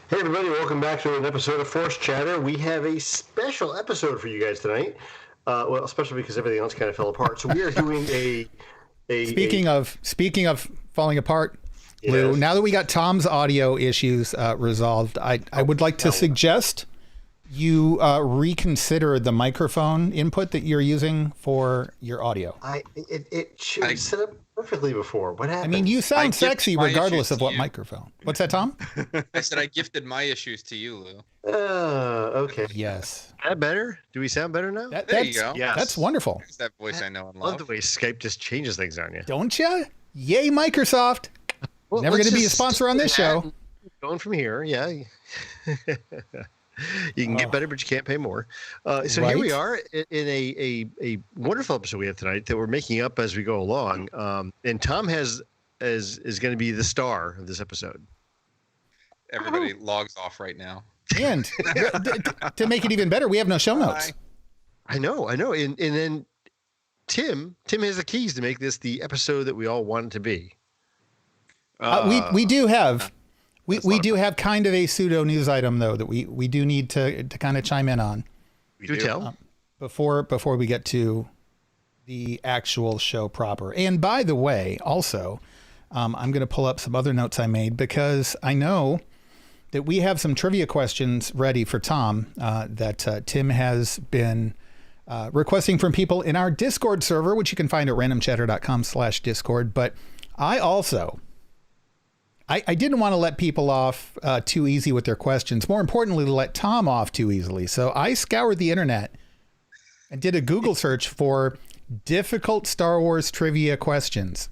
Hey everybody, welcome back to an episode of Force Chatter. We have a special episode for you guys tonight. Well, especially because everything else kind of fell apart. So we are doing Speaking of falling apart, Yes. Lou, now that we got Tom's audio issues resolved, I would like to suggest you reconsider the microphone input that you're using for your audio. It should be set up perfectly before. What happened? I mean, you sound gift sexy my regardless issues of to what you. microphone. What's that, Tom? I said I gifted my issues to you, Lou. Okay. Yes. Is that better? Do we sound better now? That, There that's, you go. Yes. That's wonderful. There's that voice I know and I love love. the way Skype just changes things on you. Don't you? Yay, Microsoft. Well, Never going let's to be a just sponsor on this stick with show. that. Going from here, yeah. You can get better, but you can't pay more. So here we Right. are in a wonderful episode we have tonight that we're making up as we go along. And Tom is going to be the star of this episode. Everybody logs off right now. And to make it even better, we have no show notes. I know. And then Tim has the keys to make this the episode that we all want it to be. We do have we do have kind of a pseudo news item though that we do need to kind of chime in on Do tell. before we get to the actual show proper. And by the way, also, I'm going to pull up some other notes I made because I know that we have some trivia questions ready for Tom that Tim has been requesting from people in our Discord server, which you can find at randomchatter.com/Discord. But I didn't want to let people off too easy with their questions. More importantly, to let Tom off too easily. So I scoured the internet and did a Google search for difficult Star Wars trivia questions.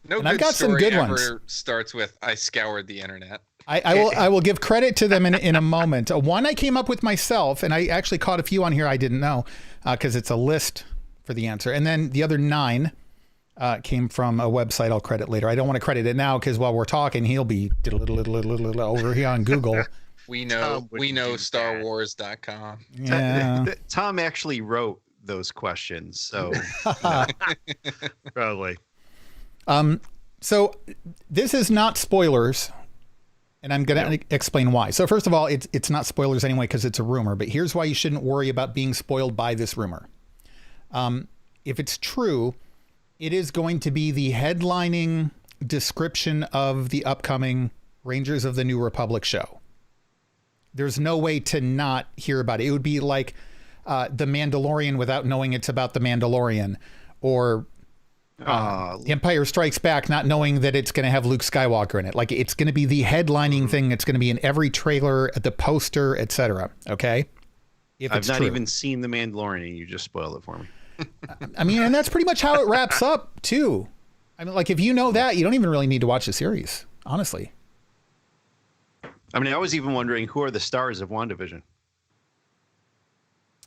No And I've good got some story good ever ones. starts with "I scoured the internet." I will give credit to them in a moment. One I came up with myself, and I actually caught a few on here I didn't know because it's a list for the answer. And then the other 9 came from a website I'll credit later. I don't want to credit it now because while we're talking, he'll be over here on Google. We Tom know wouldn't do StarWars.com. Yeah. Tom actually wrote those questions, so Probably. So this is not spoilers, and I'm going to explain why. So first of all, it's not spoilers anyway because it's a rumor, but here's why you shouldn't worry about being spoiled by this rumor. If it's true, it is going to be the headlining description of the upcoming Rangers of the New Republic show. There's no way to not hear about it. It would be like The Mandalorian without knowing it's about The Mandalorian, or Empire Strikes Back not knowing that it's going to have Luke Skywalker in it. Like, it's going to be the headlining thing. It's going to be in every trailer, at the poster, etc. Okay? If I've it's not true. even seen The Mandalorian. You just spoiled it for me. I mean, and that's pretty much how it wraps up too. I mean, like, if you know that, you don't even really need to watch the series, honestly. I mean, I was even wondering who are the stars of WandaVision.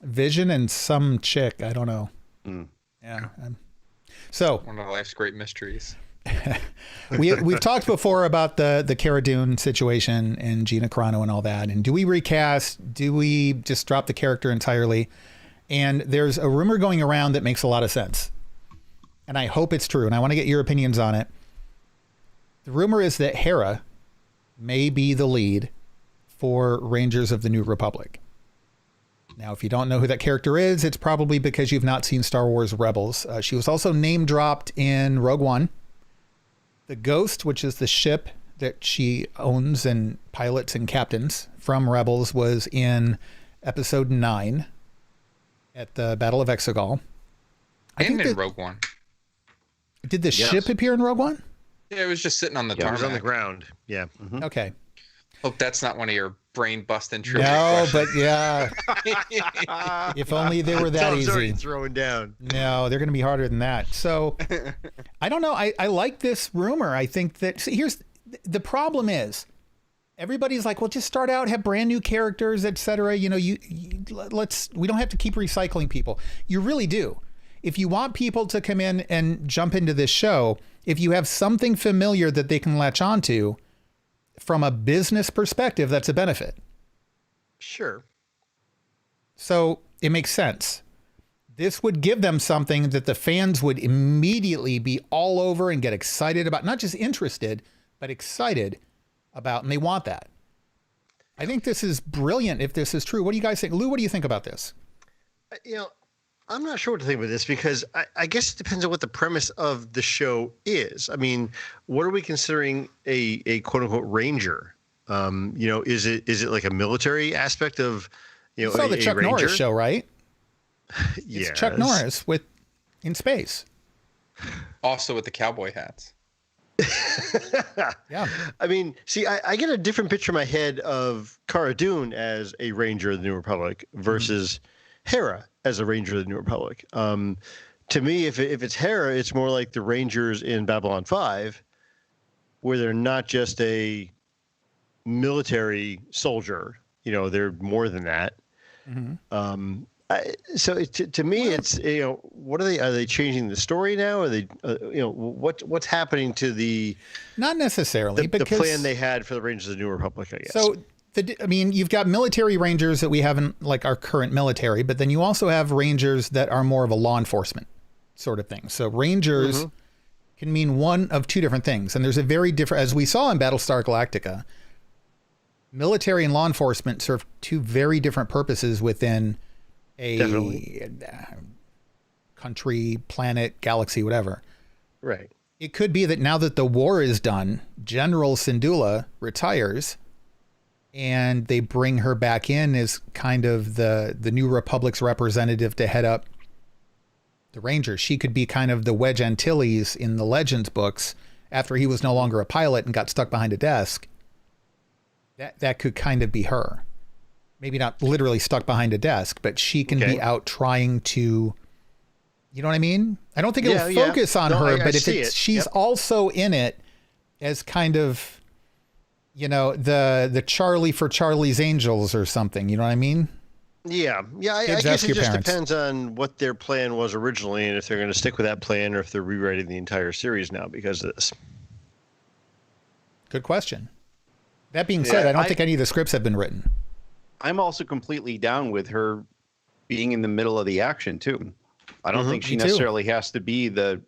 Vision and some chick, I don't know. Mm. Yeah. So One of life's great mysteries. we've talked before about the Cara Dune situation and Gina Carano and all that. And do we recast? Do we just drop the character entirely? And there's a rumor going around that makes a lot of sense. And I hope it's true. And I want to get your opinions on it. The rumor is that Hera may be the lead for Rangers of the New Republic. Now, if you don't know who that character is, it's probably because you've not seen Star Wars Rebels. She was also name dropped in Rogue One. The Ghost, which is the ship that she owns and pilots and captains from Rebels, was in episode 9 at the Battle of Exegol. And in Rogue One. Did the Yes. ship appear in Rogue One? Yeah, it was just sitting on the It was on the tarmac. ground. Yeah. Mhm. Okay. Hope that's not one of your brain-busting trivia No, questions. but yeah, if only they were that Tom's already easy. throwing down. No, they're going to be harder than that. So I don't know. I like this rumor. I think that, see, here's the problem is everybody's like, well, just start out, have brand new characters, etc. You know, we don't have to keep recycling people. You really do. If you want people to come in and jump into this show, if you have something familiar that they can latch onto from a business perspective, that's a benefit. Sure. So it makes sense. This would give them something that the fans would immediately be all over and get excited about, not just interested, but excited. about, and they want that. I think this is brilliant if this is true. What do you guys think? Lou, what do you think about this? I'm not sure what to think about this because I guess it depends on what the premise of the show is. I mean, what are we considering a quote unquote ranger? Is it like a military aspect of, You saw the Chuck ranger? Norris show, right? Yes. It's Chuck Norris in space. Also with the cowboy hats. Yeah. I mean, see, I get a different picture in my head of Cara Dune as a ranger of the New Republic versus Hera as a ranger of the New Republic. To me, if it's Hera, it's more like the Rangers in Babylon 5, where they're not just a military soldier. They're more than that. Mm-hmm. To me, it's what are they? Are they changing the story now? Are they what's happening to the Not necessarily the because plan they had for the Rangers of the New Republic? I guess. So you've got military rangers that we haven't like our current military, but then you also have rangers that are more of a law enforcement sort of thing. So rangers can mean one of two different things, and there's a very different, as we saw in Battlestar Galactica. Military and law enforcement serve two very different purposes within a country, planet, galaxy, whatever. Right. It could be that now that the war is done, General Syndulla retires and they bring her back in as kind of the New Republic's representative to head up the Rangers. She could be kind of the Wedge Antilles in the Legends books after he was no longer a pilot and got stuck behind a desk. That could kind of be her. Maybe not literally stuck behind a desk, but she can be out trying to, you know what I mean? I don't think it'll focus on her, but if she's also in it as kind of, the Charlie for Charlie's Angels or something, you know what I mean? Yeah. I guess it just depends on what their plan was originally and if they're going to stick with that plan or if they're rewriting the entire series now because of this. Good question. That being said, I don't think any of the scripts have been written. I'm also completely down with her being in the middle of the action too. I don't think she necessarily has to be the,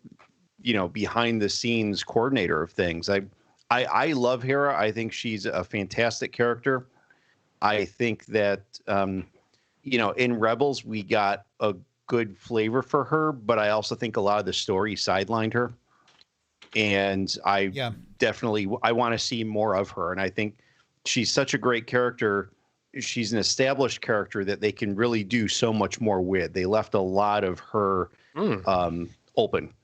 behind the scenes coordinator of things. I love Hera. I think she's a fantastic character. I think that, in Rebels, we got a good flavor for her, but I also think a lot of the story sidelined her. And I want to see more of her. And I think she's such a great character. She's an established character that they can really do so much more with. They left a lot of her open.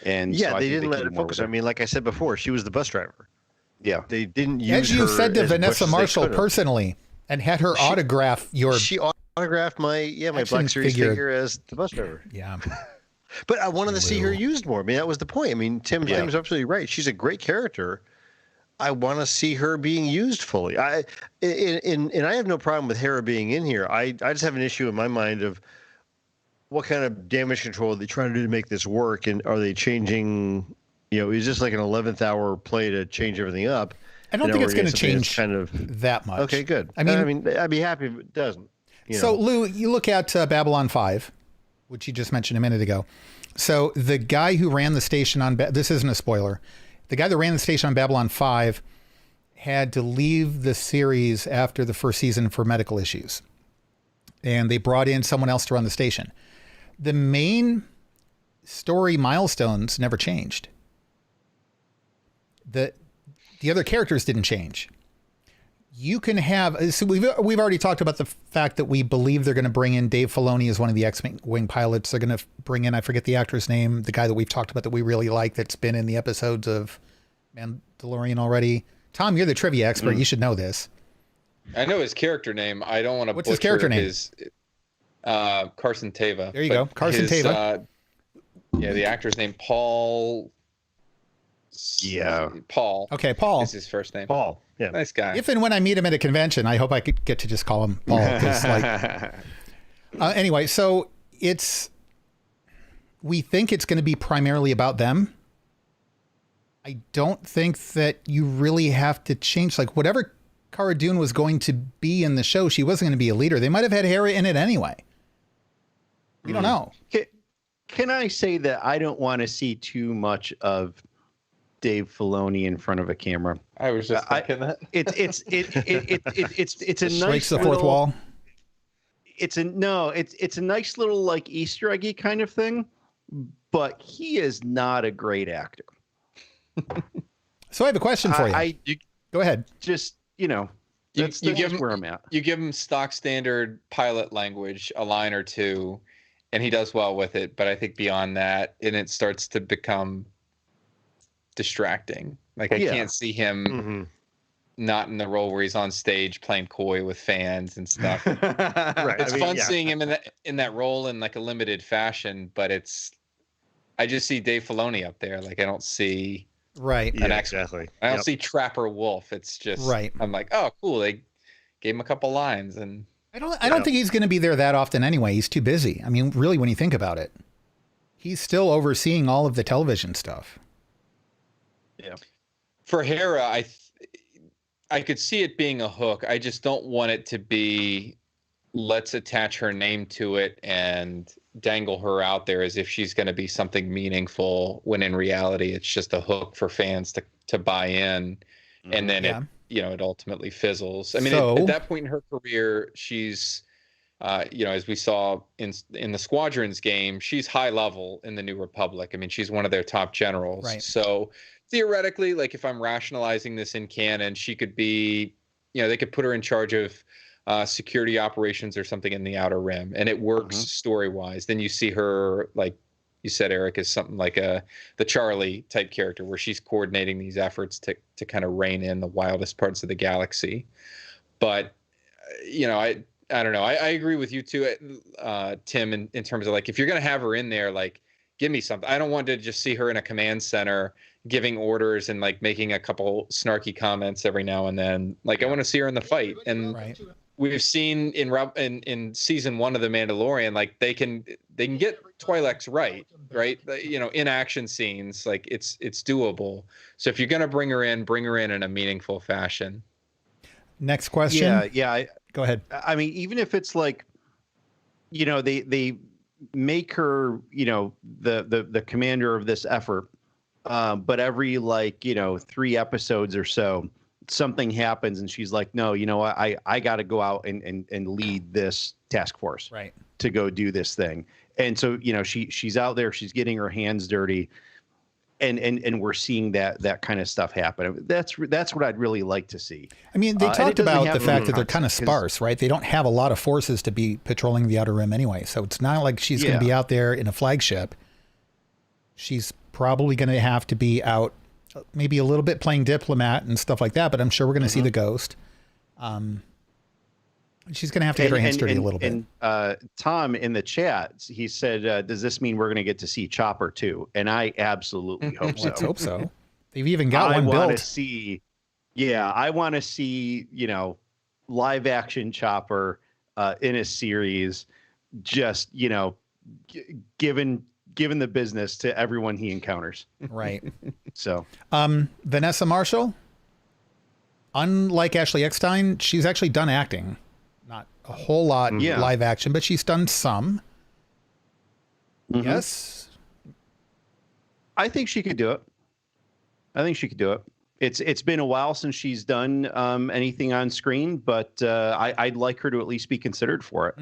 And so they didn't let her focus. I mean, like I said before, she was the bus driver. Yeah. They didn't use her. As you said to Vanessa Marshall personally and had her autograph She autographed my Black Series figure as the bus driver. Yeah. But I wanted to see her used more. I mean, that was the point. I mean, Tim's absolutely right. She's a great character. I want to see her being used fully. And I have no problem with Hera being in here. I just have an issue in my mind of what kind of damage control are they trying to do to make this work, and are they changing? Is this like an 11th hour play to change everything up? I don't think it's going to change that much. Okay, good. I mean, I'd be happy if it doesn't. So, Lou, you look at Babylon 5, which you just mentioned a minute ago. So the guy who ran the station on this isn't a spoiler. The guy that ran the station on Babylon 5 had to leave the series after the first season for medical issues. And they brought in someone else to run the station. The main story milestones never changed. The other characters didn't change. You can have, so we've already talked about the fact that we believe they're going to bring in Dave Filoni as one of the X-Wing pilots. They're going to bring in, I forget the actor's name, the guy that we've talked about that we really like that's been in the episodes of Mandalorian already. Tom, you're the trivia expert. You should know this. I know his character name. I don't want to What's his character name? Carson Teva. There you go. Carson Teva. The actor's name, Paul. Yeah. Paul. Okay, Paul. Is his first name. Paul. Yeah. Nice guy. If and when I meet him at a convention, I hope I could get to just call him Paul. Anyway, so we think it's going to be primarily about them. I don't think that you really have to change. Like, whatever Cara Dune was going to be in the show, she wasn't going to be a leader. They might have had Hera in it anyway. We don't know. Can I say that I don't want to see too much of Dave Filoni in front of a camera. I was just thinking that. It's a nice Breaks the fourth little, wall. It's a nice little like Easter eggy kind of thing, but he is not a great actor. So I have a question for you. Go ahead. Just that's where I'm at. You give him stock standard pilot language, a line or two, and he does well with it. But I think beyond that, and it starts to become distracting. Like I can't see him not in the role where he's on stage playing coy with fans and stuff. Right. It's fun seeing him in that role in like a limited fashion, but I just see Dave Filoni up there. Like I don't see Exactly. I don't see Trapper Wolf. It's just I'm like, oh cool. They gave him a couple lines and I don't think he's going to be there that often anyway. He's too busy. I mean, really, when you think about it, he's still overseeing all of the television stuff. Yeah. For Hera, I could see it being a hook. I just don't want it to be let's attach her name to it and dangle her out there as if she's going to be something meaningful when in reality it's just a hook for fans to buy in. And then it ultimately fizzles. I mean, at that point in her career, she's as we saw in the Squadrons game, she's high level in the New Republic. I mean, she's one of their top generals. Right. So theoretically, like if I'm rationalizing this in canon, she could be, they could put her in charge of security operations or something in the Outer Rim, and it works story-wise. Then you see her, like you said, Eric, as something like the Charlie type character, where she's coordinating these efforts to kind of rein in the wildest parts of the galaxy. But I don't know. I agree with you too, Tim, in terms of like if you're gonna have her in there, like give me something. I don't want to just see her in a command center giving orders and like making a couple snarky comments every now and then. Like I want to see her in the fight. And we've seen in season 1 of The Mandalorian, like they can get Twi'leks right, in action scenes, like it's doable. So if you're gonna bring her in a meaningful fashion. Next question. Yeah. Go ahead. I mean, even if it's like, they make her, the commander of this effort, but every 3 episodes or so, something happens and she's like, no, you know what, I got to go out and lead this task force to go do this thing. And so, she's out there, she's getting her hands dirty, and we're seeing that kind of stuff happen. That's what I'd really like to see. I mean, they talked about the fact that they're kind of sparse, right? They don't have a lot of forces to be patrolling the Outer Rim anyway. So it's not like she's going to be out there in a flagship. She's probably going to have to be out maybe a little bit playing diplomat and stuff like that, but I'm sure we're going to see the Ghost. She's going to have to get her hands dirty a little bit. And Tom in the chat, he said, does this mean we're going to get to see Chopper too? And I absolutely hope so. Let's hope so. They've even got one built. I want to see, live action Chopper in a series, just, given the business to everyone he encounters. Right. So, Vanessa Marshall, unlike Ashley Eckstein, she's actually done acting. Not a whole lot live action, but she's done some. Yes. I think she could do it. It's been a while since she's done anything on screen, but I'd like her to at least be considered for it.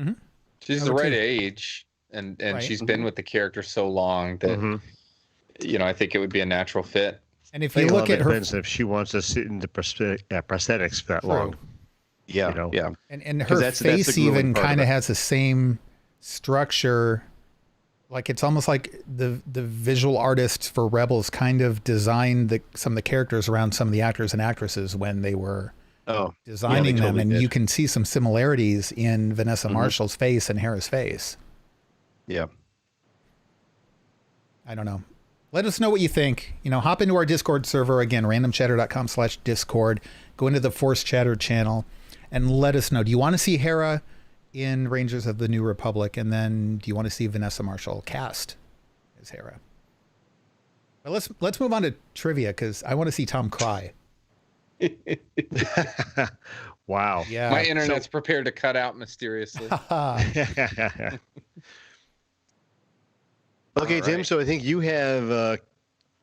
She's the right age, and she's been with the character so long that I think it would be a natural fit. And if you look at her, if she wants to sit in the prosthetics for that long. Yeah, yeah. And her face even kind of has the same structure. Like it's almost like the visual artists for Rebels kind of designed some of the characters around some of the actors and actresses when they were designing them. And you can see some similarities in Vanessa Marshall's face and Hera's face. Yeah. I don't know. Let us know what you think. Hop into our Discord server again, randomchatter.com/Discord. Go into the Force Chatter channel and let us know. Do you want to see Hera in Rangers of the New Republic? And then do you want to see Vanessa Marshall cast as Hera? Well, let's move on to trivia because I want to see Tom cry. Wow. Yeah. My internet's prepared to cut out mysteriously. Okay, Tim, so I think you have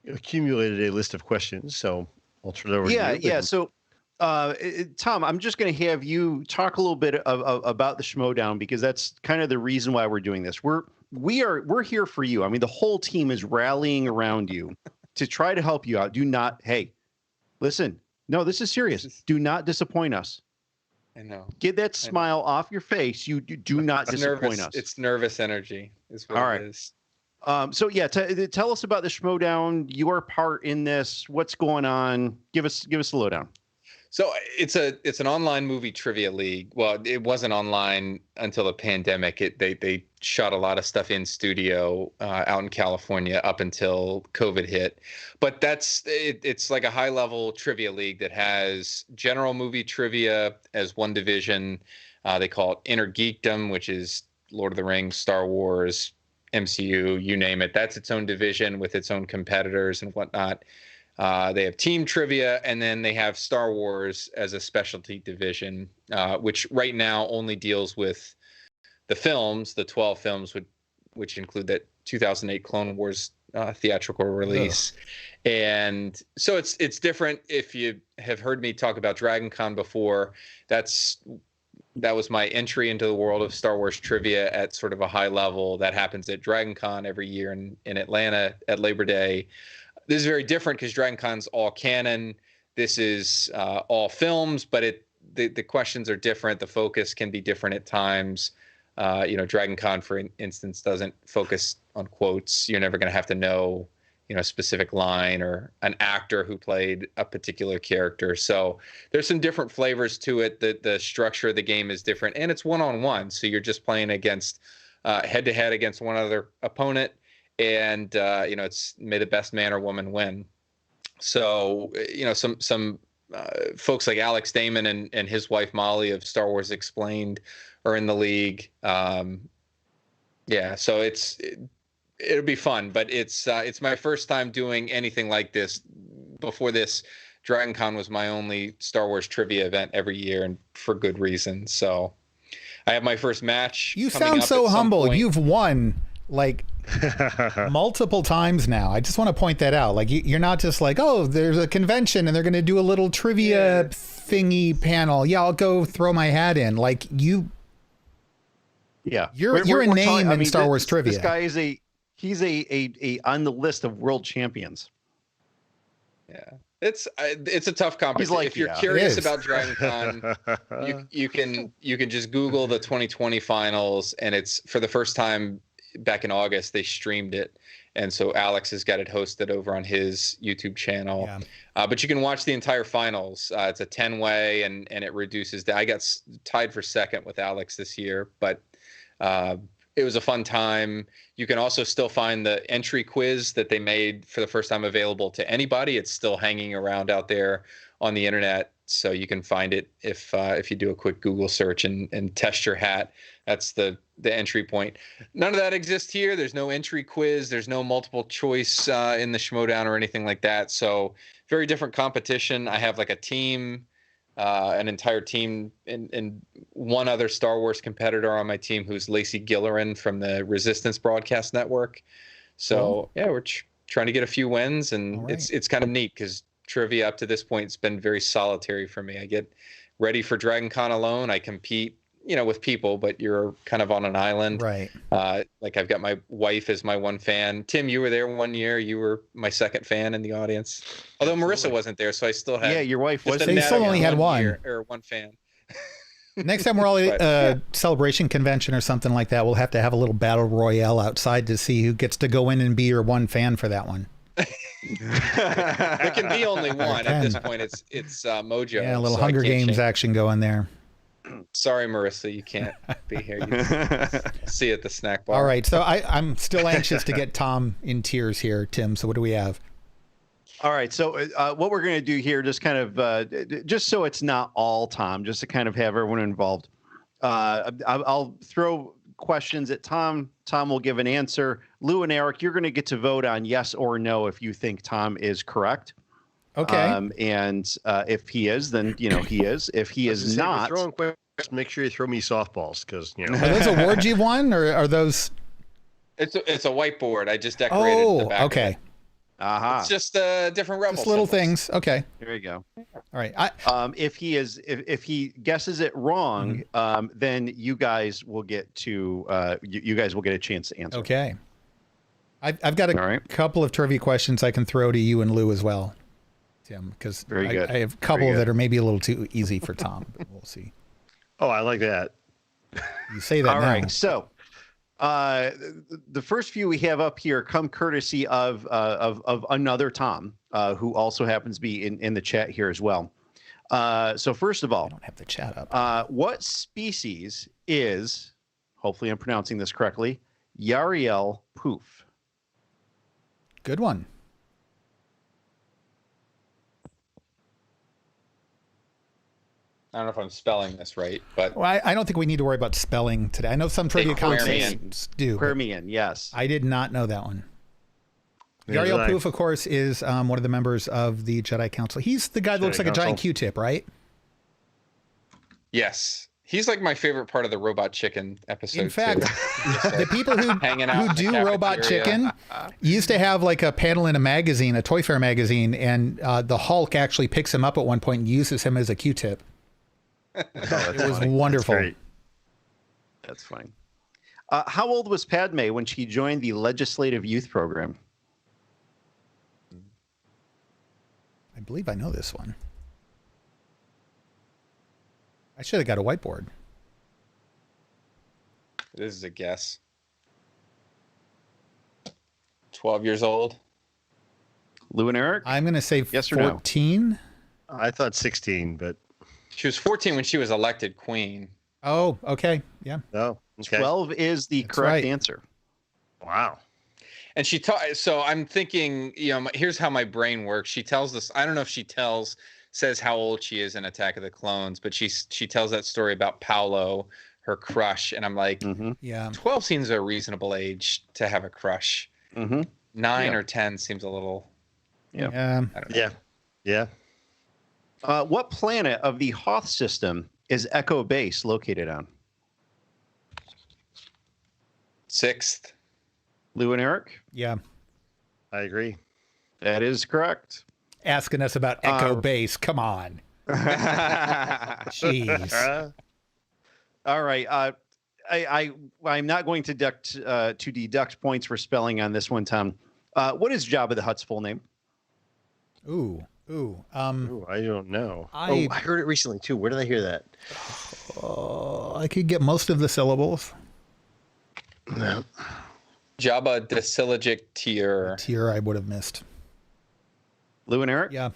accumulated a list of questions, so I'll turn it over to you. Yeah. So, Tom, I'm just going to have you talk a little bit about the Schmodown, because that's kind of the reason why we're doing this. We're here for you. I mean, the whole team is rallying around you to try to help you out. Hey, listen. No, this is serious. Do not disappoint us. I know. Get that smile off your face. You do not disappoint us. It's nervous energy is what it is. So yeah, tell us about the Schmodown, your part in this, what's going on. Give us the lowdown. So it's an online movie trivia league. Well, it wasn't online until the pandemic. They shot a lot of stuff in studio out in California up until COVID hit. But it's like a high level trivia league that has general movie trivia as one division. They call it Inner Geekdom, which is Lord of the Rings, Star Wars, MCU, you name it. That's its own division with its own competitors and whatnot. They have team trivia, and then they have Star Wars as a specialty division, which right now only deals with the films, the 12 films, which include that 2008 Clone Wars theatrical release. Ugh. And so it's different. If you have heard me talk about Dragon Con before, that was my entry into the world of Star Wars trivia at sort of a high level. That happens at Dragon Con every year in Atlanta at Labor Day. This is very different because Dragon Con's all canon. This is all films, but the questions are different. The focus can be different at times. Dragon Con, for instance, doesn't focus on quotes. You're never going to have to know, a specific line or an actor who played a particular character. So there's some different flavors to it. The structure of the game is different, and it's one-on-one. So you're just playing against head-to-head against one other opponent. And, it's may the best man or woman win. So, some folks like Alex Damon and his wife, Molly, of Star Wars Explained are in the league. So it'll be fun, but it's my first time doing anything like this. Before this, Dragon Con was my only Star Wars trivia event every year, and for good reason. So I have my first match. You sound so humble. You've won like multiple times now. I just want to point that out. Like you're not just like, oh, there's a convention and they're going to do a little trivia thingy panel. Yeah, I'll go throw my hat in. Like you. Yeah, you're a name in Star Wars trivia. This guy is he's a on the list of world champions. Yeah. It's a tough competition. Like, if you're curious about Dragon Con, you can just Google the 2020 finals, and it's for the first time back in August they streamed it, and so Alex has got it hosted over on his YouTube channel. Yeah. But you can watch the entire finals. It's a 10-way, and it reduces. I got tied for second with Alex this year, but it was a fun time. You can also still find the entry quiz that they made for the first time available to anybody. It's still hanging around out there on the internet, so you can find it if you do a quick Google search and test your hat. That's the entry point. None of that exists here. There's no entry quiz. There's no multiple choice in the Schmodown or anything like that. So very different competition. I have like a team, an entire team, and one other Star Wars competitor on my team who's Lacey Gillerin from the Resistance Broadcast Network. So we're trying to get a few wins, and it's kind of neat because trivia up to this point has been very solitary for me. I get ready for Dragon Con alone. I compete, with people, but you're kind of on an island. Right. Like I've got my wife as my one fan. Tim, you were there one year. You were my second fan in the audience. Although Marissa wasn't there, so I still had. Yeah, your wife was. They still only had one. Or one fan. Next time we're all at a celebration convention or something like that, we'll have to have a little battle royale outside to see who gets to go in and be your one fan for that one. There can be only one at this point. It's Mojo. Yeah, a little Hunger Games action going there. Sorry, Marissa, you can't be here. You see you at the snack bar. All right, so I'm still anxious to get Tom in tears here, Tim. So what do we have? All right, so what we're going to do here, just kind of, just so it's not all Tom, just to kind of have everyone involved. I'll throw questions at Tom. Tom will give an answer. Lou and Eric, you're going to get to vote on yes or no if you think Tom is correct. Okay. And if he is, then he is. If he is not, throwing questions, make sure you throw me softballs because Are those awards you've won, or are those? It's a whiteboard. I just decorated the back. Okay. Aha. It's just a different rebel. Just little symbols. things. Okay. There you go. All right. If he guesses it wrong, then you guys will get to you guys will get a chance to answer. Okay. I've got a couple of trivia questions I can throw to you and Lou as well, Tim, because I have a couple that are maybe a little too easy for Tom, but we'll see. Oh, I like that. You say that All now. right. So the first few we have up here come courtesy of another Tom, who also happens to be in the chat here as well. So first of all, I don't have the chat up. what species is, hopefully I'm pronouncing this correctly, Yariel poof? Good one. I don't know if I'm spelling this right, but Well, I don't think we need to worry about spelling today. I know some trivia contests do. Quermian, yes. I did not know that one. Neither Yariel did I. Poof, of course, is one of the members of the Jedi Council. He's the guy that looks like a giant Q-tip, right? yes, he's like my favorite part of the Robot Chicken episode. In fact, too. the people who do Robot Chicken used to have like a panel in a magazine, a Toy Fair magazine, and the Hulk actually picks him up at one point and uses him as a Q-tip. It was wonderful. That's funny. How old was Padme when she joined the Legislative Youth Program? I believe I know this one. I should have got a whiteboard. This is a guess. 12 years old. Lou and Eric? I'm going to say Yes or no? 14. I thought 16, but She was 14 when she was elected queen. Oh, okay. Yeah. no. Okay. 12 is the That's correct right. answer. Wow. And she taught. So I'm thinking, here's how my brain works. She tells this. I don't know if she says how old she is in Attack of the Clones, but she tells that story about Paolo, her crush, and I'm like, Yeah. 12 seems a reasonable age to have a crush. 9 or 10 seems a little. Yeah. I don't know. Yeah. What planet of the Hoth system is Echo Base located on? 6th. Lou and Eric? Yeah. I agree. That is correct. Asking us about Echo Base. Come on. Jeez. All right. I'm not going to deduct points for spelling on this one, Tom. What is Jabba the Hutt's full name? Ooh. Ooh, I don't know. I heard it recently too. Where did I hear that? I could get most of the syllables. No. Jabba Desilogic Tier. Tier I would have missed. Lou and Eric? Yeah.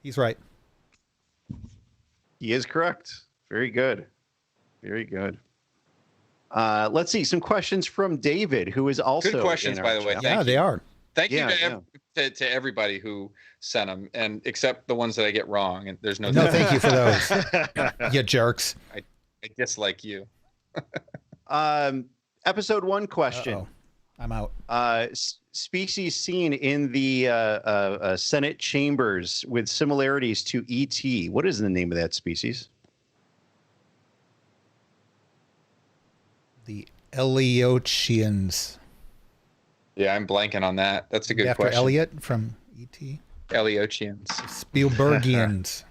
He's right. He is correct. Very good. Very good. Let's see some questions from David, who is also Good questions, in by our the way. chat. Yeah, they are. Thank you Yeah, to everybody who sent them, and except the ones that I get wrong. And there's no. No, thank you for those. You jerks. I dislike you. Episode 1 question. Uh-oh. I'm out. Species seen in the Senate chambers with similarities to ET. What is the name of that species? The Eliotians. Yeah, I'm blanking on that. That's a good After question. Elliot from E.T. Eliotians. Spielbergians.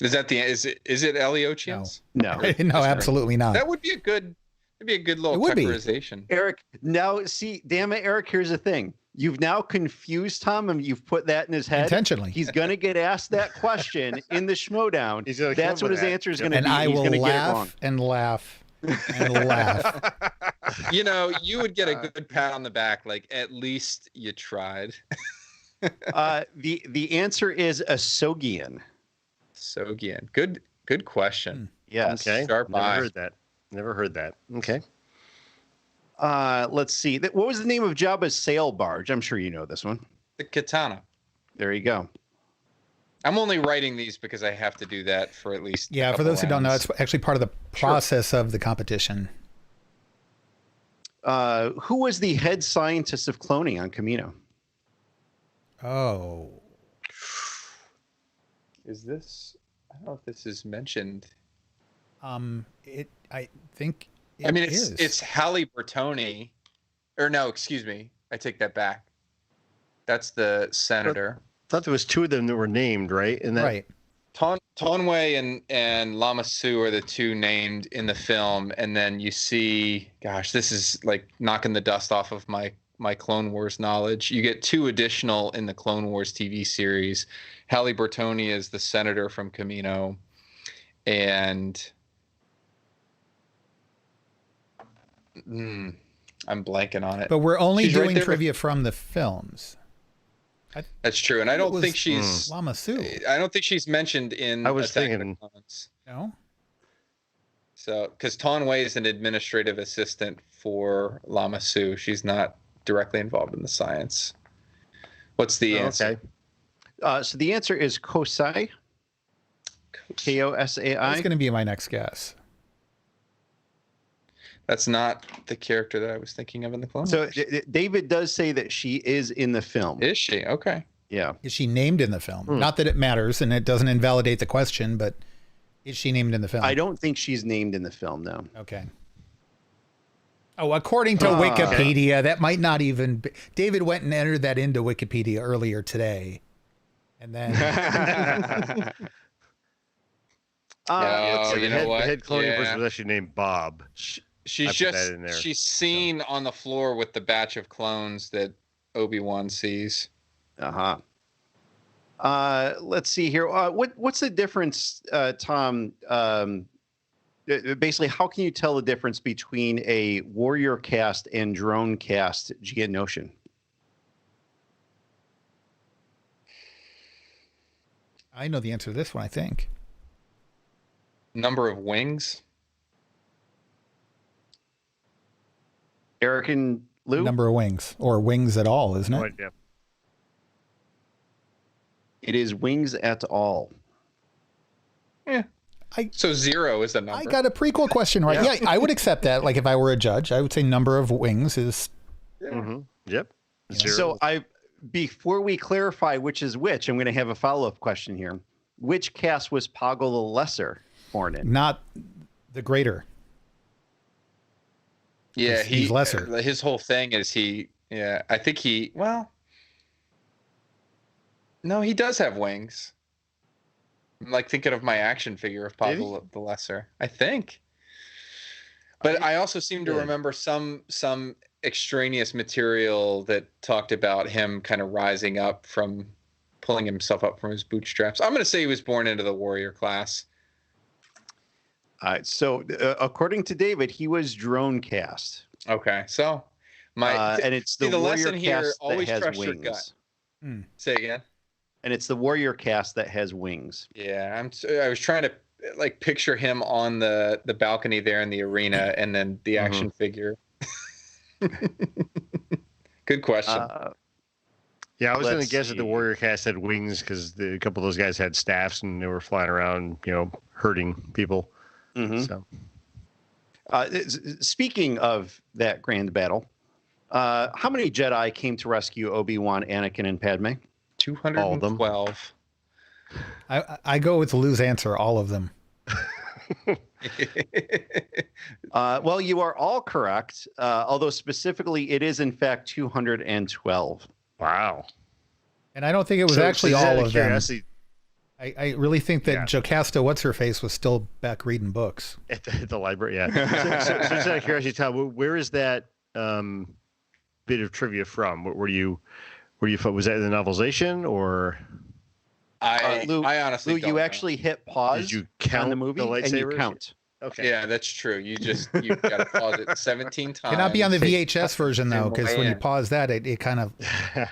Is that is it Eliotians? No. No, absolutely not. That would be a good. It'd be a good little It would be. Tuckerization. Eric, now see, damn it, Eric, here's the thing. You've now confused Tom and you've put that in his head. Intentionally. He's going to get asked that question in the Schmodown. He's gonna come That's up what with his that. answer is going to And be. I He's will going to get it wrong. laugh and laugh and laugh. You would get a good pat on the back. Like, at least you tried. The answer is Asogian. So again, good question. Yes. Okay. Sharp Never eye. heard that. Never heard that. Okay. Let's see. What was the name of Jabba's sail barge? I'm sure you know this one. The katana. There you go. I'm only writing these because I have to do that for at least. Yeah, for those who don't know, it's actually part of the process of the competition. Who was the head scientist of cloning on Camino? Oh. Is this? I don't know if this is mentioned. I think I mean, is. it's Halle Bertoni, or no, excuse me. I take that back. That's the senator. I thought there was two of them that were named, right? And that, Right. Tonwei and Lama Su are the two named in the film, and then you see, gosh, this is like knocking the dust off of my Clone Wars knowledge. You get two additional in the Clone Wars TV series. Halle Bertoni is the senator from Camino, and I'm blanking on it. But we're only She's right doing there trivia from the films. That's true, and I don't think she's Lama Su. I don't think she's mentioned in I was Attack of thinking- the Clones. No. So, because Tonwei is an administrative assistant for Lama Su, she's not directly involved in the science. What's the answer? Okay. So the answer is Kosai. Kosai. That's going to be my next guess. That's not the character that I was thinking of in the Clone So Wars. David does say that she is in the film. Is she? Okay. Yeah. Is she named in the film? Not that it matters, and it doesn't invalidate the question, but is she named in the film? I don't think she's named in the film, no. Okay. Oh, according to Wikipedia, that might not even be. David went and entered that into Wikipedia earlier today. And then Oh, you know what? The head cloning Yeah. person was actually named Bob. She's I put that in there. she's seen on the floor with the batch of clones that Obi-Wan sees. Uh-huh. Let's see here. What's the difference, Tom? Basically, how can you tell the difference between a warrior cast and drone cast Geonosian? I know the answer to this one, I think. Number of wings. Eric and Lou? Number of wings, or wings at all, isn't it? Right, yeah. It is wings et al. Yeah. So 0 is the number. I got a prequel question right. Yeah, I would accept that. Like if I were a judge, I would say number of wings is. Mm-hmm. Yep. Zero. So before we clarify which is which, I'm going to have a follow-up question here. Which cast was Poggle the Lesser born in? Not the greater. Yeah, he's lesser. His whole thing is I think no, he does have wings. I'm like thinking of my action figure of Poggle the Lesser, I think. But I also seem to remember some extraneous material that talked about him kind of rising up from pulling himself up from his bootstraps. I'm going to say he was born into the warrior class. All right. So according to David, he was drone cast. Okay. So and it's the warrior lesson here, cast that always has trust your wings. gut. Say again. And it's the warrior cast that has wings. Yeah, I was trying to like picture him on the balcony there in the arena, and then the action figure. Good question. Yeah, I was going to Let's guess that the see. warrior cast had wings because a couple of those guys had staffs and they were flying around, hurting people. Mhm. So Speaking of that grand battle, how many Jedi came to rescue Obi-Wan, Anakin, and Padme? 212. I go with Lou's answer, all of them. Well, you are all correct, although specifically it is in fact 212. wow. And I don't think it was So actually just out all of them. curiosity, I really think that Jocasta, what's her face, was still back reading books. at the library, yeah. So just out of curiosity, Tom, where is that bit of trivia from? Where you was that in the novelization or Lou, I honestly Lou, don't you know. actually hit pause did you count on the movie and you lightsabers? count. Okay. Yeah, that's true. You got to pause it 17 times. Cannot be on the VHS version though, because when you Man. pause that, it kind of.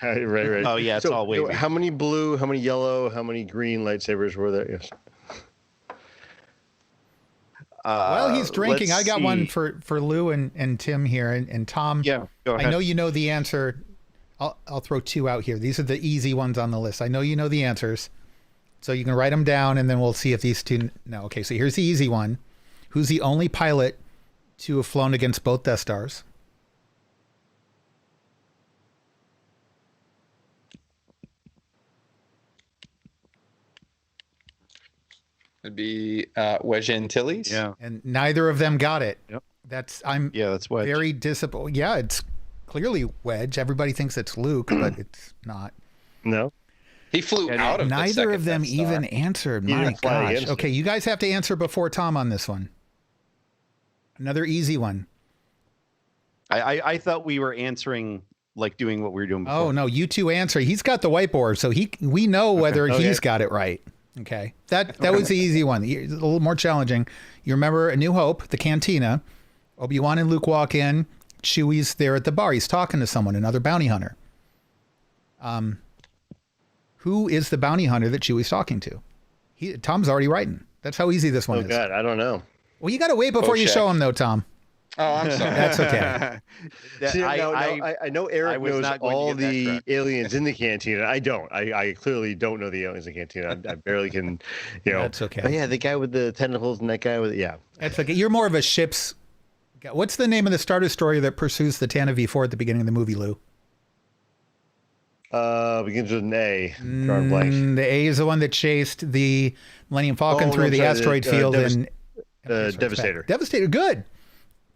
right. Oh, yeah, it's all wavy. How many blue, how many yellow, how many green lightsabers were there? Yes. Well, he's drinking. let's I got one see. for Lou and Tim here, and Tom. Yeah, go ahead. I know you know the answer. I'll throw two out here. These are the easy ones on the list. I know you know the answers, so you can write them down, and then we'll see if these two. No, okay. So here's the easy one. Who's the only pilot to have flown against both Death Stars? It'd be Wedge Antilles. Yeah, And neither of them got it. Yep. I'm that's what. very disappointed. Yeah, it's clearly Wedge. Everybody thinks it's Luke, but it's not. No. He flew out of Neither of them Death Star. even answered. He My didn't fly gosh. against Okay, it. you guys have to answer before Tom on this one. Another easy one. I thought we were answering like doing what we were doing before. Oh no, you two answer. He's got the whiteboard, so we know whether Okay. he's got it right. Okay, that was the easy one. It's a little more challenging. You remember A New Hope, the cantina. Obi-Wan and Luke walk in. Chewie's there at the bar. He's talking to someone, another bounty hunter. Who is the bounty hunter that Chewie's talking to? Tom's already writing. That's how easy this one Oh is. God, I don't know. Well, you got to wait before you Boshek. show him, though, Tom. Oh, I'm sorry. That's okay. See, I know Eric was knows not going to all get that the correct. aliens in the cantina. I don't. I clearly don't know the aliens in the cantina. I barely can, That's okay. But yeah, the guy with the tentacles and that guy with That's okay. You're more of a ship's. What's the name of the Star Destroyer that pursues the Tana V4 at the beginning of the movie, Lou? Begins with an A. Drawing blank. The A is the one that chased the Millennium Falcon through the asteroid field and Devastator. Devastator. Good.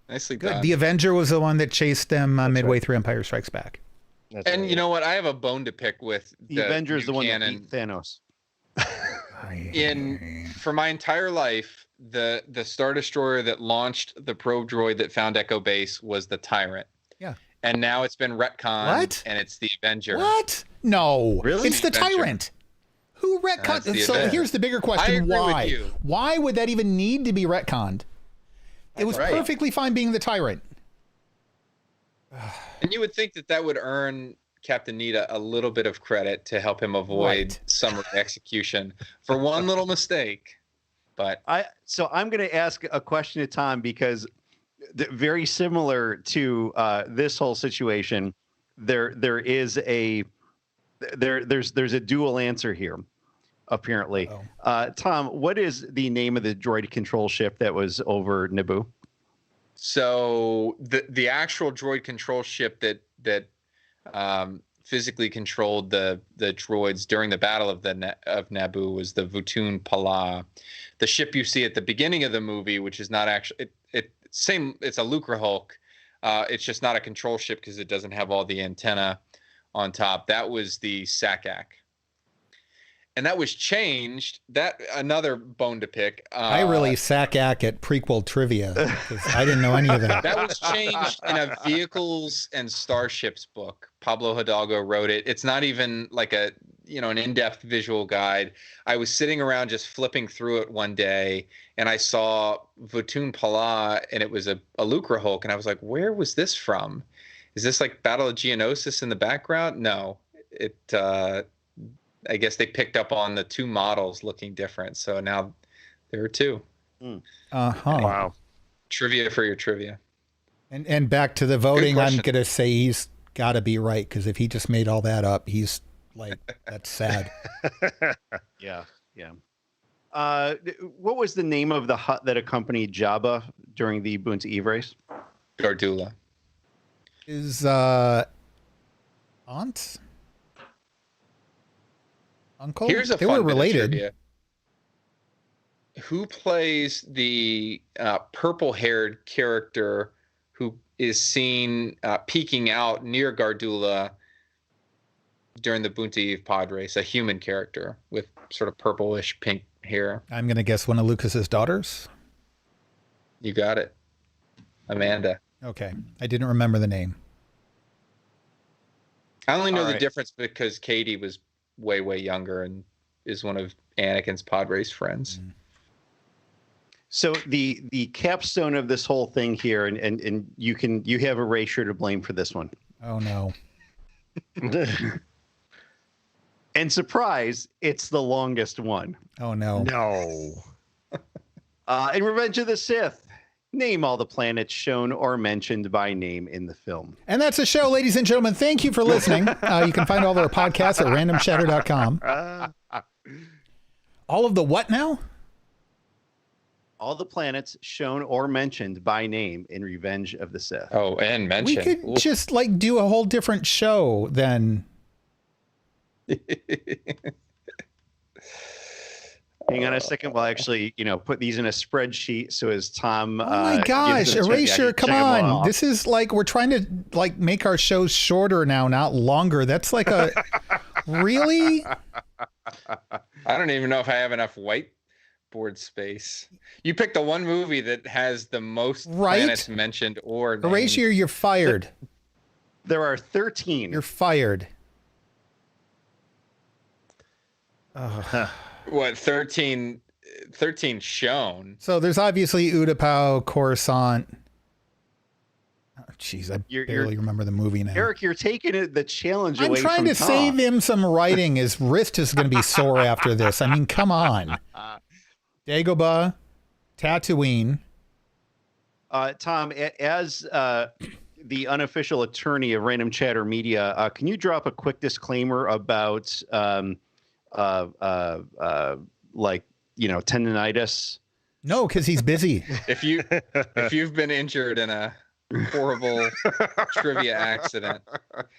Nicely Good. done. The Avenger was the one that chased them midway through Empire Strikes Back. That's And right. you know what? I have a bone to pick with The Avenger is new the one that canon. beat Thanos. For my entire life, the Star Destroyer that launched the probe droid that found Echo Base was the Tyrant. Yeah. And now it's been retconned. What? And it's the Avenger. What? No. Really? It's the Avenger. Tyrant. Who That's retconned? the So Avenger. here's the bigger question. I agree Why? with you. Why would that even need to be retconned? It was right. perfectly fine being the Tyrant. And you would think that would earn Captain Nita a little bit of credit to help him avoid Right. summary execution for one little mistake. But So I'm going to ask a question to Tom because very similar to this whole situation, there's a dual answer here, apparently. Tom, what is the name of the droid control ship that was over Naboo? so the actual droid control ship that physically controlled the droids during the Battle of Naboo was the Vutun Pala. The ship you see at the beginning of the movie, which is not actually it's a Lucre Hulk. It's just not a control ship because it doesn't have all the antenna on top. That was the Sakak. And that was changed. That another bone to pick. I really sack-ack at prequel trivia because I didn't know any of that. That was changed in a Vehicles and Starships book. Pablo Hidalgo wrote it. It's not even like an in-depth visual guide. I was sitting around just flipping through it one day, and I saw Vutun Pala, and it was a Lucre Hulk, and I was like, where was this from? Is this like Battle of Geonosis in the background? No. I guess they picked up on the two models looking different, so now there are two. Wow. Trivia for your trivia. And back to the voting, I'm question. going to say he's got to be right because if he just made all that up, he's like, that's sad. Yeah. What was the name of the hut that accompanied Jabba during the Boonta Eve race? Gardula. Is aunt? Uncle? Here's a they fun were bit of related. trivia. Who plays the purple-haired character who is seen peeking out near Gardula during the Boonta Eve pod race? A human character with sort of purplish pink hair. I'm going to guess one of Lucas's daughters. You got it. Amanda. Okay. I didn't remember the name. I only know All the right. difference because Katie was way, way younger and is one of Anakin's pod race friends. So the capstone of this whole thing here, and you have Erasure to blame for this one. Oh, no. And surprise, it's the longest one. Oh, no. No. In Revenge of the Sith, name all the planets shown or mentioned by name in the film. And that's the show, ladies and gentlemen. Thank you for listening. You can find all of our podcasts at randomchatter.com. All of the what now? All the planets shown or mentioned by name in Revenge of the Sith. Oh, and We mention. could Ooh. just like do a whole different show than. Hang on a second. We'll actually, put these in a spreadsheet. So as Tom. Oh my gosh, Erasure! Come on, this is like we're trying to like make our shows shorter now, not longer. That's like a really. I don't even know if I have enough whiteboard space. You picked the one movie that has the most planets mentioned or named. Erasure, you're fired. There are 13. You're fired. What, 13 shown? So there's obviously Utapau, Coruscant. Oh, jeez, I barely remember the movie now. Eric, you're taking the challenge away I'm trying from to Tom. save him some writing. His wrist is going to be sore after this. I mean, come on. Dagobah, Tatooine. Tom, as the unofficial attorney of Random Chatter Media, can you drop a quick disclaimer about tendinitis? No, because he's busy. If you've been injured in a horrible trivia accident,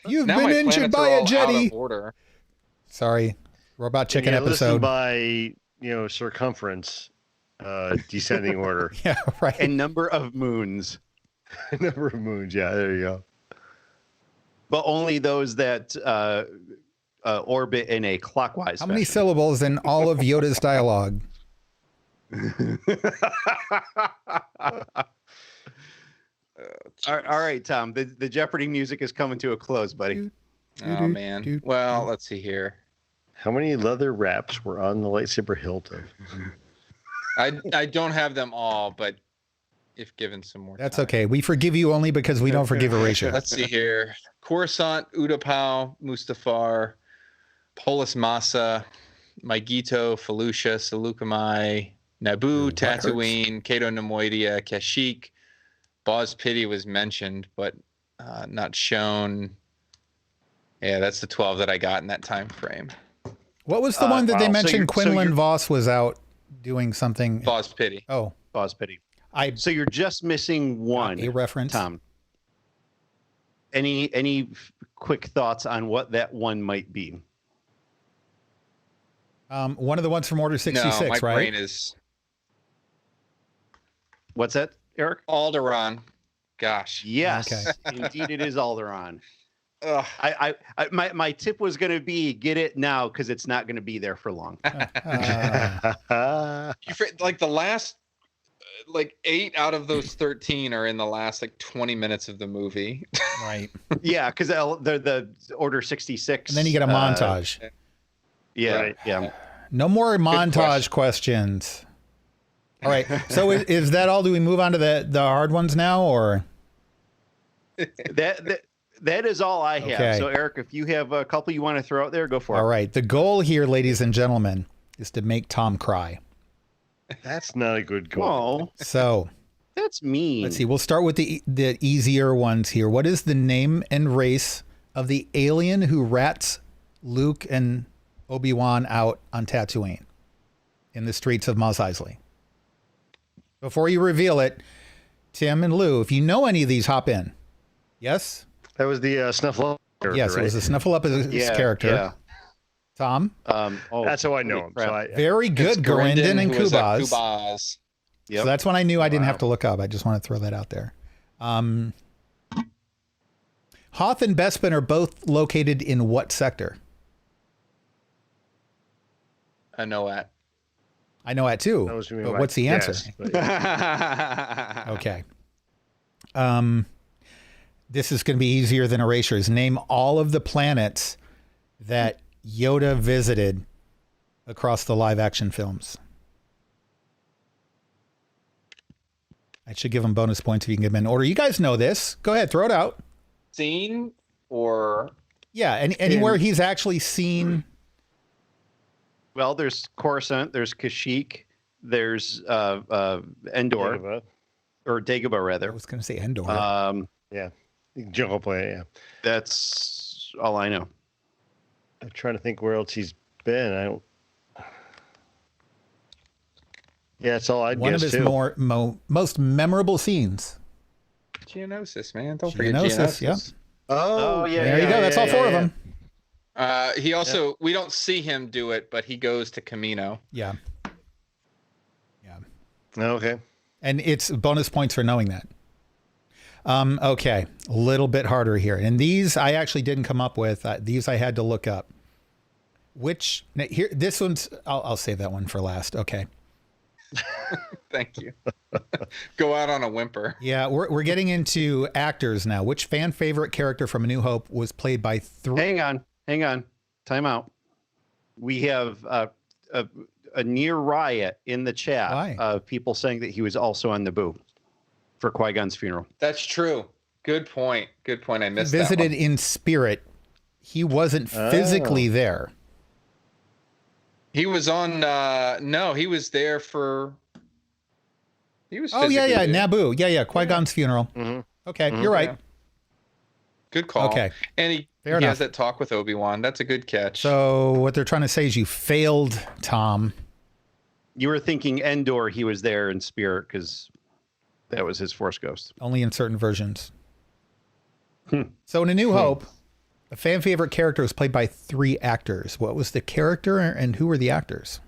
you've been injured by a jetty. Sorry, robot chicken episode. Listen by circumference, descending order. Yeah, right. And number of moons. Number of moons. Yeah, there you go. But only those that orbit in a clockwise. How many syllables in all of Yoda's dialogue? All right, Tom. The Jeopardy music is coming to a close, buddy. Oh man. Well, let's see here. How many leather wraps were on the lightsaber hilt? I don't have them all, but if given some more That's time. okay. We forgive you only because we don't forgive Erasure. Let's see here. Coruscant, Utapau, Mustafar, Polis Massa, Maigito, Felucia, Seleucami, Naboo, Tatooine, Cato Nemoidia, Kashyyyk. Boz Pity was mentioned, but not shown. Yeah, that's the 12 that I got in that time frame. What was the one that they mentioned? Quinlan Voss was out doing something. Boz Pity. Oh, Boz Pity. So you're just missing one. A reference, Tom. Any quick thoughts on what that one might be? One of the ones from Order 66, no, my right? brain is. What's that, Eric? Alderaan. Gosh. Yes, indeed, it is Alderaan. My tip was going to be get it now because it's not going to be there for long. Like the last, 8 out of those 13 are in the last 20 minutes of the movie. Right. Yeah, because they're the Order 66. And then you get a montage. Yeah, right. Yeah. No more montage questions. All right. So is that all? Do we move on to the hard ones now, or? That is all I have. Okay. So, Eric, if you have a couple you want to throw out there, go for it. All right. The goal here, ladies and gentlemen, is to make Tom cry. That's not a good goal. Oh, so that's mean. Let's see. We'll start with the easier ones here. What is the name and race of the alien who rats Luke and Obi-Wan out on Tatooine in the streets of Mos Eisley? Before you reveal it, Tim and Lou, if you know any of these, hop in. Yes? That was the Snuffleupagus character, yes, right? it was the Snuffleupagus character. Yeah. Tom? That's how I know him. So Very good, Gurindon and Kubaz. Yep. So that's when I knew I didn't have to look up. I just want to throw that out there. Hoth and Bespin are both located in what sector? I know that. I know that too. But what's the answer? Yes, okay. This is going to be easier than Erasures. Name all of the planets that Yoda visited across the live action films. I should give them bonus points if you can give them in order. You guys know this. Go ahead, throw it out. Scene or? Yeah, anywhere he's actually seen. Well, there's Coruscant, there's Kashyyyk, there's Endor, Dagobah. or Dagobah, rather. I was going to say Endor. Yeah. Jungle Planet, yeah. That's all I know. I'm trying to think where else he's been. I don't. Yeah, it's all I One guess of his too. most memorable scenes. Geonosis, man. Don't forget Geonosis, Geonosis. yeah. Oh, yeah. There you go. That's all four of them. He also, we don't see him do it, but he goes to Camino. Yeah. Okay. And it's bonus points for knowing that. Okay, a little bit harder here. And these I actually didn't come up with. These I had to look up. This one's, I'll save that one for last. Okay. Thank you. Go out on a whimper. Yeah, we're getting into actors now. Which fan favorite character from A New Hope was played by Hang on. Time out. We have a near riot in the chat of people saying that he was also on Naboo for Qui-Gon's funeral. That's true. Good point. I missed that visited one. in spirit. He wasn't physically there. He was on. No, he was there for. He was. Oh yeah, Naboo. Yeah. Qui-Gon's funeral. Mm-hmm. Okay, you're right. Yeah. Good call. Okay, and he enough. has that talk with Obi-Wan. That's a good catch. So what they're trying to say is you failed, Tom. You were thinking Endor. He was there in spirit because that was his Force ghost. Only in certain versions. So in A New Hope, a fan favorite character was played by 3 actors. What was the character and who were the actors?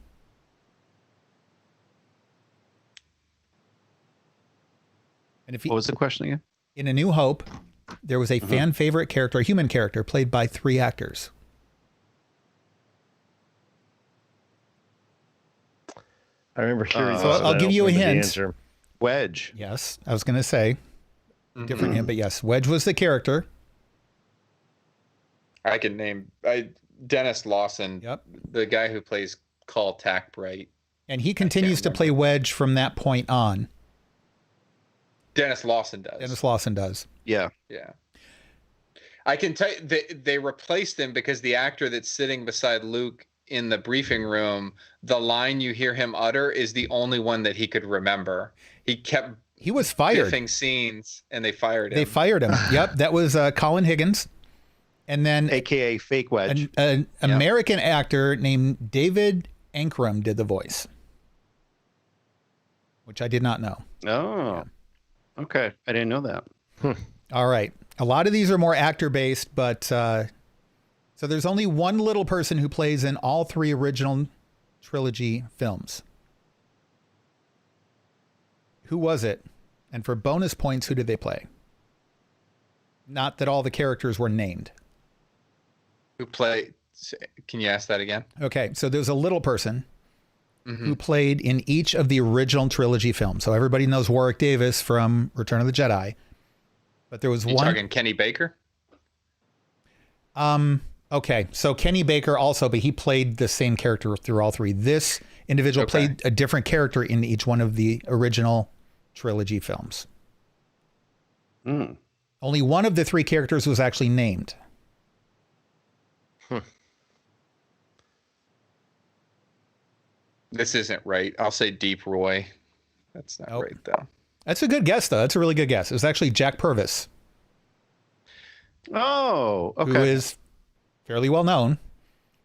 And What was the question again? In A New Hope, there was a fan favorite character, a human character, played by 3 actors. I remember hearing. So I'll give you a hint. Wedge. Yes, I was going to say different hint, but yes, Wedge was the character. I can name Dennis Lawson. Yep. The guy who plays Call Tackbright. And he continues to play Wedge from that point on. Dennis Lawson does. Yeah. Yeah. I can tell you they replaced him because the actor that's sitting beside Luke in the briefing room, the line you hear him utter is the only one that he could remember. He was fired. Biffing scenes, and they fired him. They fired him. Yep, that was Colin Higgins. And then AKA Fake Wedge. An American actor named David Ankrum did the voice, which I did not know. Oh. Yeah. Okay. I didn't know that. All right. A lot of these are more actor-based, but so there's only one little person who plays in all 3 original trilogy films. Who was it? And for bonus points, who did they play? Not that all the characters were named. Who played? Can you ask that again? Okay, so there's a little person who played in each of the original trilogy films. So everybody knows Warwick Davis from Return of the Jedi. But there was one. Talking Kenny Baker? Okay, so Kenny Baker also, but he played the same character through all 3. This individual played a different character in each one of the original trilogy films. Only one of the 3 characters was actually named. This isn't right. I'll say Deep Roy. That's not right, though. That's a good guess, though. That's a really good guess. It was actually Jack Purvis. Oh, okay. Who is fairly well known.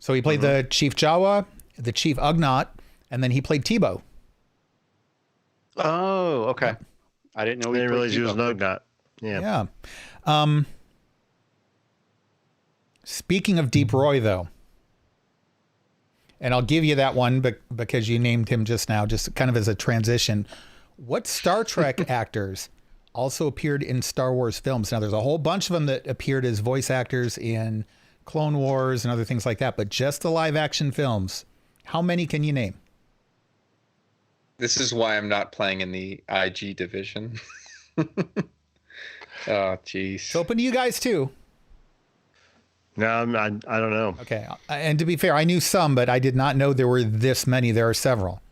So he played the Chief Jawa, the Chief Ugnaught, and then he played Tebow. Oh, okay. Yeah. I didn't know. They realized he was an Ugnaught. Yeah. Speaking of Deep Roy, though, and I'll give you that one because you named him just now, just kind of as a transition. What Star Trek actors also appeared in Star Wars films? Now, there's a whole bunch of them that appeared as voice actors in Clone Wars and other things like that, but just the live action films, how many can you name? This is why I'm not playing in the IG division. Oh, geez. It's open to you guys, too. No, I don't know. Okay. And to be fair, I knew some, but I did not know there were this many. There are several.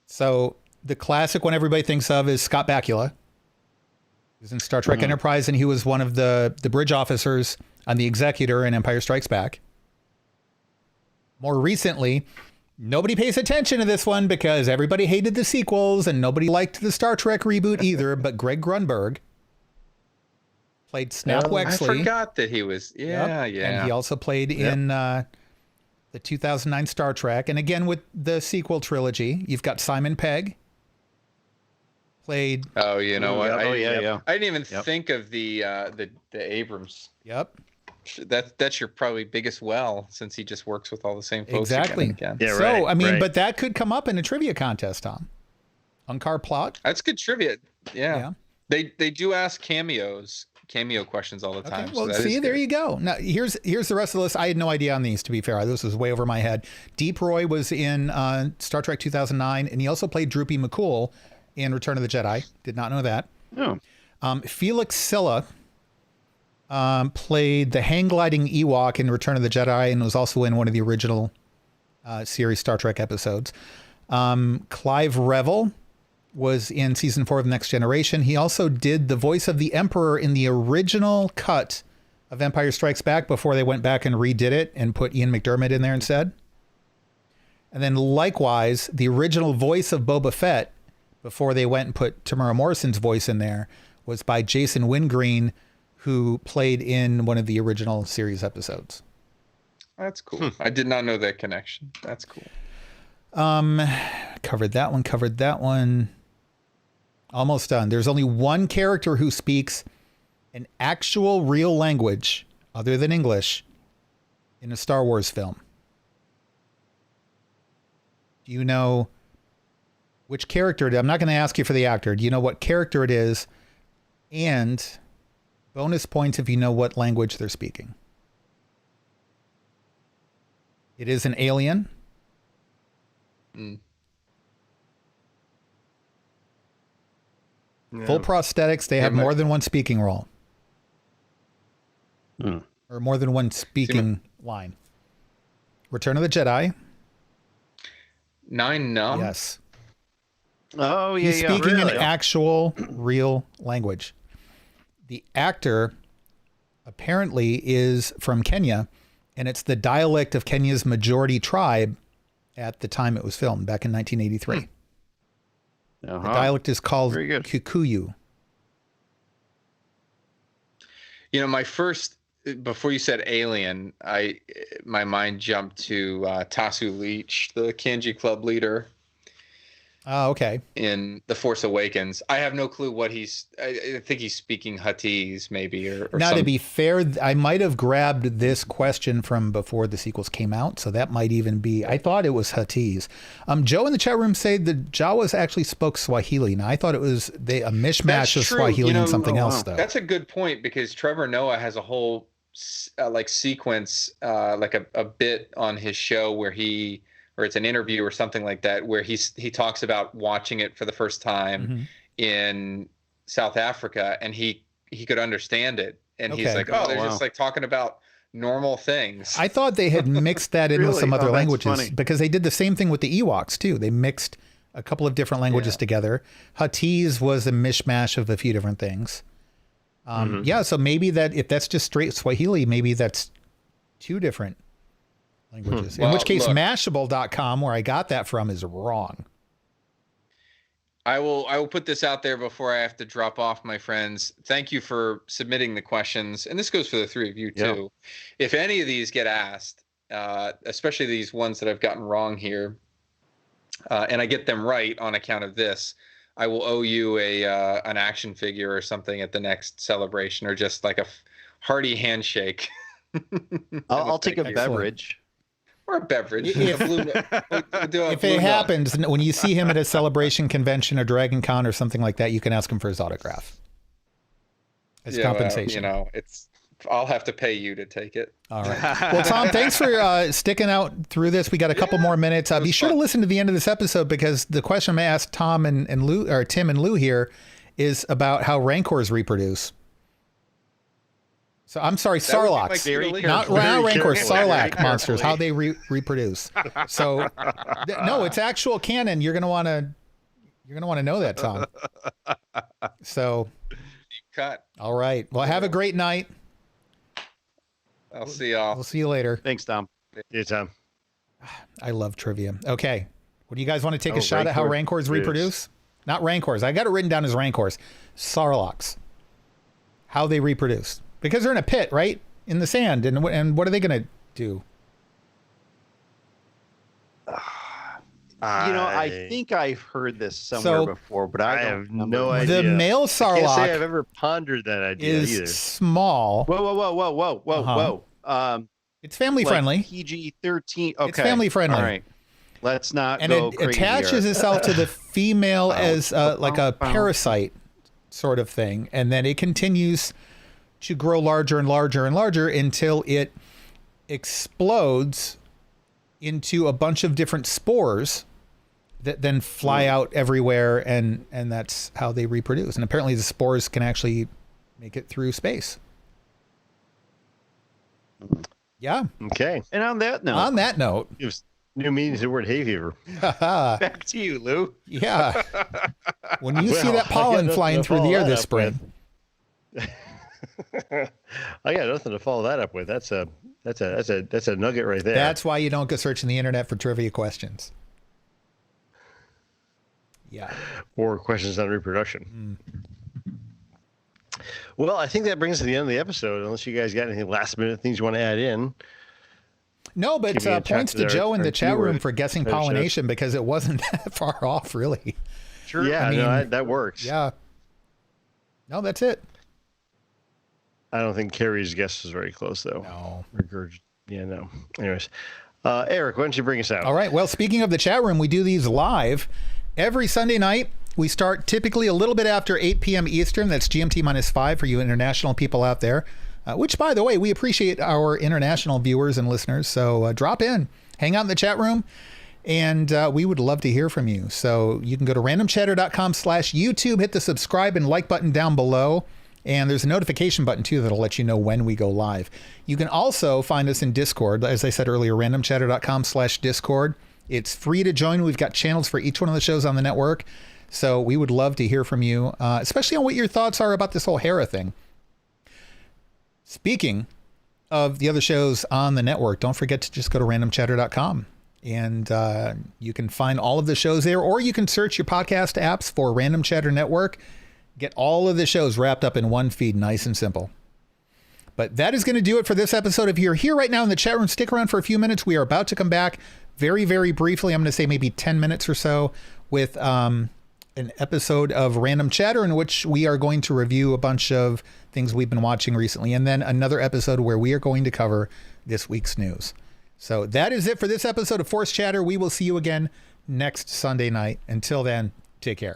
So the classic one everybody thinks of is Scott Bakula. He was in Star Trek Enterprise, and he was one of the bridge officers on the Executor in Empire Strikes Back. More recently, nobody pays attention to this one because everybody hated the sequels and nobody liked the Star Trek reboot either, but Greg Grunberg played Snap Wexley. I forgot that he was. Yeah. And he also played in the 2009 Star Trek. And again, with the sequel trilogy, you've got Simon Pegg. Played. Oh, you know what? I didn't even think of the Abrams. Yep. That's your probably biggest well, since he just works with all the same folks. Exactly. Again. Yeah, right. So, I mean, but that could come up in a trivia contest, Tom. Unkar plot. That's good trivia. Yeah. They do ask cameo questions all the time. Well, so see, there you go. Now, here's the rest of the list. I had no idea on these, to be fair. This was way over my head. Deep Roy was in Star Trek 2009, and he also played Droopy McCool in Return of the Jedi. Did not know that. No. Felix Silla played the hang-gliding Ewok in Return of the Jedi and was also in one of the original series Star Trek episodes. Clive Revel was in season 4 of Next Generation. He also did the voice of the Emperor in the original cut of Empire Strikes Back before they went back and redid it and put Ian McDermott in there instead. And then likewise, the original voice of Boba Fett before they went and put Tamara Morrison's voice in there was by Jason Wingreen, who played in one of the original series episodes. That's cool. I did not know that connection. That's cool. Covered that one. Almost done. There's only one character who speaks an actual real language other than English in a Star Wars film. Do you know which character? I'm not going to ask you for the actor. Do you know what character it is? And bonus points if you know what language they're speaking. It is an alien. Full prosthetics. They have more than one speaking role. Or more than one speaking line. Return of the Jedi. 9 Numb? Yes. Oh, yeah, He's speaking an actual, real language. The actor apparently is from Kenya, and it's the dialect of Kenya's majority tribe at the time it was filmed, back in 1983. The dialect is called Kikuyu. You know, before you said alien, my mind jumped to Tasu Leech, the Kanji Club leader. Oh, okay. In The Force Awakens. I have no clue what I think he's speaking Huttese maybe or now, to be fair, I might have grabbed this question from before the sequels came out, so that might even be, I thought it was Huttese. Joe in the chat room said the Jawas actually spoke Swahili. Now, I thought it was a mishmash of Swahili and something else, though. That's a good point, because Trevor Noah has a whole sequence, like a bit on his show where or it's an interview or something like that, where he talks about watching it for the first time in South Africa, and he could understand it, and he's like, they're just like talking about normal things. I thought they had mixed that in with some other languages, because they did the same thing with the Ewoks too. They mixed a couple of different languages together. Huttese was a mishmash of a few different things. Yeah, so maybe if that's just straight Swahili, maybe that's two different languages. In which case, Mashable.com, where I got that from, is wrong. I will put this out there before I have to drop off, my friends. Thank you for submitting the questions, and this goes for the three of you too. If any of these get asked, especially these ones that I've gotten wrong here, and I get them right on account of this, I will owe you an action figure or something at the next celebration, or just like a hearty handshake. I'll take a beverage. Or a beverage. If it happens, when you see him at a celebration convention or Dragon Con or something like that, you can ask him for his autograph as compensation. I'll have to pay you to take it. All right. Well, Tom, thanks for sticking out through this. We got a couple more minutes. Be sure to listen to the end of this episode, because the question I'm going to ask Tom and Lou, or Tim and Lou here, is about how Rancors reproduce. So I'm sorry, Sarlaccs, not Rancors, Sarlacc monsters, how they reproduce. So no, it's actual canon. You're gonna want to know that, Tom. So cut. All right. Well, have a great night. I'll see y'all. We'll see you later. Thanks, Tom. See you, Tom. I love trivia. Okay. Well, do you guys want to take a shot at how Rancors reproduce? Not Rancors. I got it written down as Rancors. Sarlaccs. How they reproduce. Because they're in a pit, right? In the sand. And what are they going to do? I think I've heard this somewhere before, but I have no idea. The male Sarlacc, I can't say I've ever pondered that idea either. Small. Whoa. It's family friendly. PG-13. Okay. It's family friendly. All right. Let's not and go it crazy attaches here. itself to the female as like a parasite sort of thing, and then it continues to grow larger and larger and larger until it explodes into a bunch of different spores that then fly out everywhere, and that's how they reproduce. And apparently the spores can actually make it through space. Yeah. Okay. And on that note, Gives new meaning to the word hay fever. back to you, Lou. Yeah. When you see Well, that I pollen got flying nothing to through the follow air that this up spring. I got nothing to follow that up with. That's a nugget right there. That's why you don't go searching the internet for trivia questions. Yeah. Or questions on reproduction. Well, I think that brings us to the end of the episode, unless you guys got anything last minute things you want to add in. No, but Give me a points chat to to Joe in our the chat room viewers. for guessing Better shows. pollination, because it wasn't that far off, really. Sure. Yeah, I mean, that works. Yeah. No, that's it. I don't think Carrie's guess is very close, though. No. Yeah, no. Anyways, Eric, why don't you bring us out? All right. Well, speaking of the chat room, we do these live every Sunday night. We start typically a little bit after 8 p.m. Eastern. That's GMT -5 for you international people out there, which, by the way, we appreciate our international viewers and listeners. So drop in, hang out in the chat room, and we would love to hear from you. So you can go to randomchatter.com/YouTube, hit the subscribe and like button down below. And there's a notification button, too, that'll let you know when we go live. You can also find us in Discord. As I said earlier, randomchatter.com/Discord. It's free to join. We've got channels for each one of the shows on the network. So we would love to hear from you, especially on what your thoughts are about this whole Hera thing. Speaking of the other shows on the network, don't forget to just go to randomchatter.com. And you can find all of the shows there, or you can search your podcast apps for Random Chatter Network. Get all of the shows wrapped up in one feed, nice and simple. But that is going to do it for this episode. If you're here right now in the chat room, stick around for a few minutes. We are about to come back very, very briefly. I'm going to say maybe 10 minutes or so with an episode of Random Chatter in which we are going to review a bunch of things we've been watching recently, and then another episode where we are going to cover this week's news. So that is it for this episode of Force Chatter. We will see you again next Sunday night. Until then, take care.